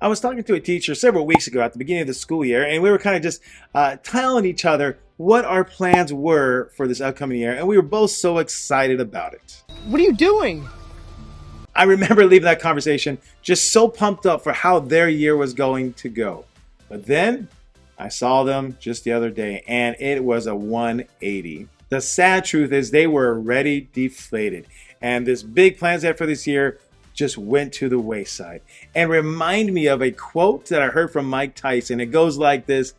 I was talking to a teacher several weeks ago at the beginning of the school year, and we were kind of just telling each other what our plans were for this upcoming year, and we were both so excited about it. What are you doing? I remember leaving that conversation just so pumped up for how their year was going to go. But then I saw them just the other day, and it was a 180. The sad truth is they were already deflated, and this big plans they had for this year just went to the wayside. And remind me of a quote that I heard from Mike Tyson. It goes like this: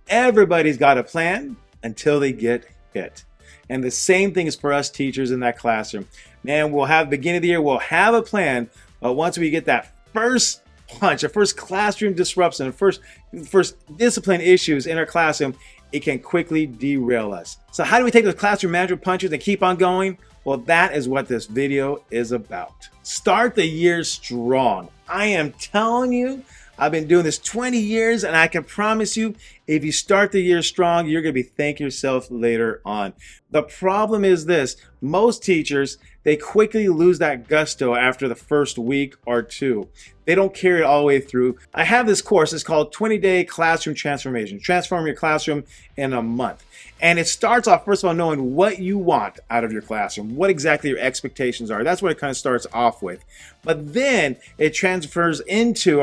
everybody's got a plan until they get hit. And the same thing is for us teachers in that classroom. Man, we'll have beginning of the year, we'll have a plan, but once we get that first punch, the first classroom disruption, the first discipline issues in our classroom, it can quickly derail us. So how do we take those classroom management punches and keep on going? Well, that is what this video is about. Start the year strong. I am telling you, I've been doing this 20 years, and I can promise you, if you start the year strong, you're going to be thanking yourself later on. The problem is this: most teachers, they quickly lose that gusto after the first week or two. They don't carry it all the way through. I have this course, it's called 20-Day Classroom Transformation. Transform your classroom in a month. And it starts off, first of all, knowing what you want out of your classroom, what exactly your expectations are. That's what it kind of starts off with. But then it transfers into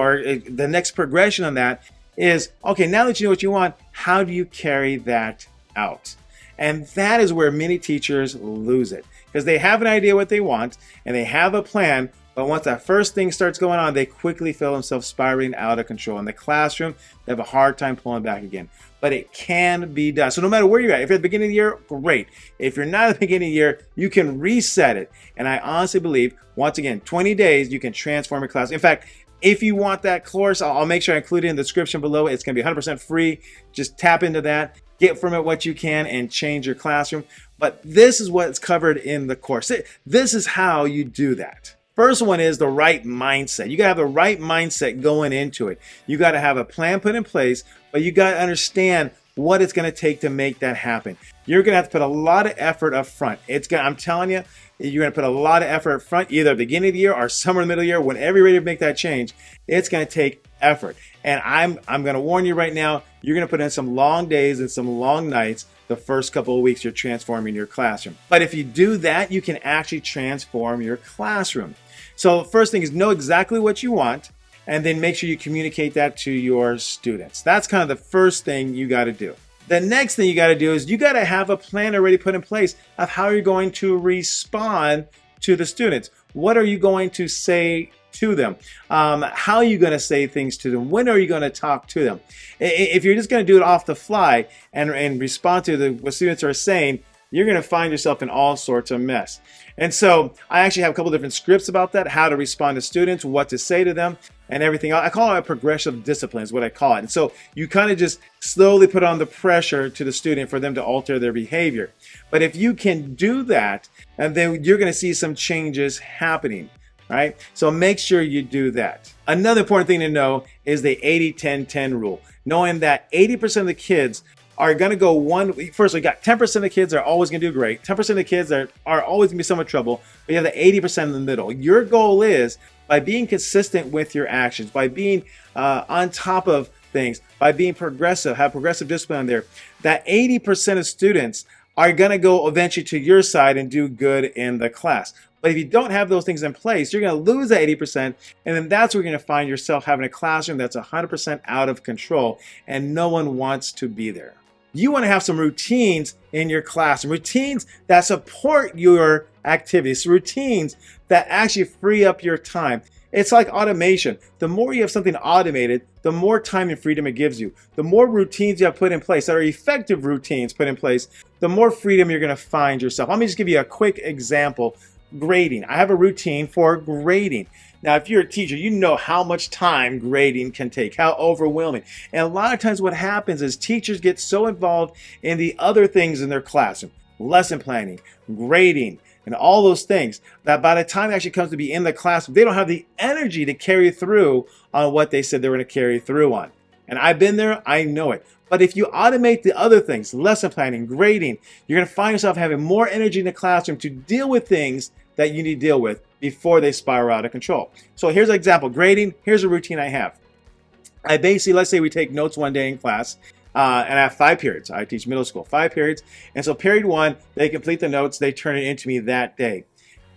the next progression on that is, okay, now that you know what you want, how do you carry that out? And that is where many teachers lose it, because they have an idea what they want and they have a plan, but once that first thing starts going on, they quickly feel themselves spiraling out of control. In the classroom, they have a hard time pulling back again. But it can be done. So no matter where you're at, if you're at the beginning of the year, great. If you're not at the beginning of the year, you can reset it. And I honestly believe, once again, 20 days, you can transform your class. In fact, if you want that course, I'll make sure I include it in the description below. It's going to be 100% free. Just tap into that, get from it what you can, and change your classroom. But this is what's covered in the course. This is how you do that. First one is the right mindset. You got to have the right mindset going into it. You got to have a plan put in place, but you got to understand what it's going to take to make that happen. You're going to have to put a lot of effort up front. I'm telling you, you're going to put a lot of effort up front, either at the beginning of the year or somewhere in the middle of the year. Whenever you're ready to make that change, it's going to take effort. And I'm going to warn you right now, you're going to put in some long days and some long nights the first couple of weeks you're transforming your classroom. But if you do that, you can actually transform your classroom. So the first thing is know exactly what you want, and then make sure you communicate that to your students. That's kind of the first thing you got to do. The next thing you got to do is you got to have a plan already put in place of how you're going to respond to the students. What are you going to say to them? How are you going to say things to them? When are you going to talk to them? If you're just going to do it off the fly and respond to what students are saying, you're going to find yourself in all sorts of mess. And so I actually have a couple different scripts about that, how to respond to students, what to say to them, and everything. I call it a progressive discipline is what I call it. And so you kind of just slowly put on the pressure to the student for them to alter their behavior. But if you can do that, and then you're going to see some changes happening. Right? So make sure you do that. Another important thing to know is the 80-10-10 rule. Knowing that 80% of the kids are going to go first, we got 10% of the kids are always going to do great. 10% of the kids are always going to be somewhat trouble. But you have the 80% in the middle. Your goal is, by being consistent with your actions, by being on top of things, by being progressive, have progressive discipline there, that 80% of students are going to go eventually to your side and do good in the class. But if you don't have those things in place, you're going to lose that 80%, and then that's where you're going to find yourself having a classroom that's 100% out of control, and no one wants to be there. You want to have some routines in your classroom, routines that support your activities, routines that actually free up your time. It's like automation. The more you have something automated, the more time and freedom it gives you. The more routines you have put in place that are effective routines put in place, the more freedom you're going to find yourself. Let me just give you a quick example. Grading. I have a routine for grading. Now, if you're a teacher, you know how much time grading can take, how overwhelming. And a lot of times what happens is teachers get so involved in the other things in their classroom, lesson planning, grading, and all those things, that by the time it actually comes to be in the classroom, they don't have the energy to carry through on what they said they were going to carry through on. And I've been there, I know it. But if you automate the other things, lesson planning, grading, you're going to find yourself having more energy in the classroom to deal with things that you need to deal with before they spiral out of control. So here's an example. Grading, here's a routine I have. I basically, let's say we take notes one day in class, and I have 5 periods. I teach middle school, 5 periods. And so period one, they complete the notes, they turn it into me that day.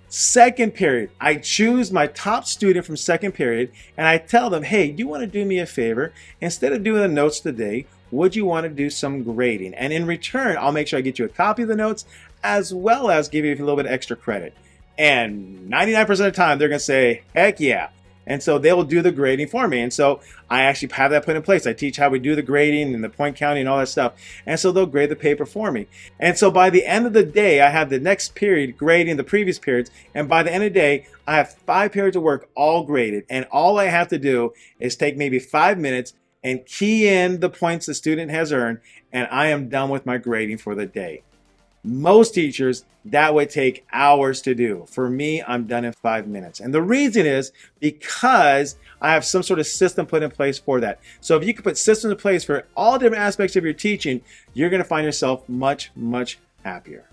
Second period, I choose my top student from second period and I tell them, hey, do you want to do me a favor? Instead of doing the notes today, would you want to do some grading? And in return, I'll make sure I get you a copy of the notes as well as give you a little bit of extra credit. And 99% of the time, they're going to say, heck yeah. And so they will do the grading for me. And so I actually have that put in place. I teach how we do the grading and the point counting and all that stuff. And so they'll grade the paper for me. And so by the end of the day, I have the next period grading the previous periods. And by the end of the day, I have 5 periods of work all graded. And all I have to do is take maybe 5 minutes and key in the points the student has earned. And I am done with my grading for the day. Most teachers, that would take hours to do. For me, I'm done in 5 minutes. And the reason is because I have some sort of system put in place for that. So if you can put systems in place for all different aspects of your teaching, you're going to find yourself much, much happier.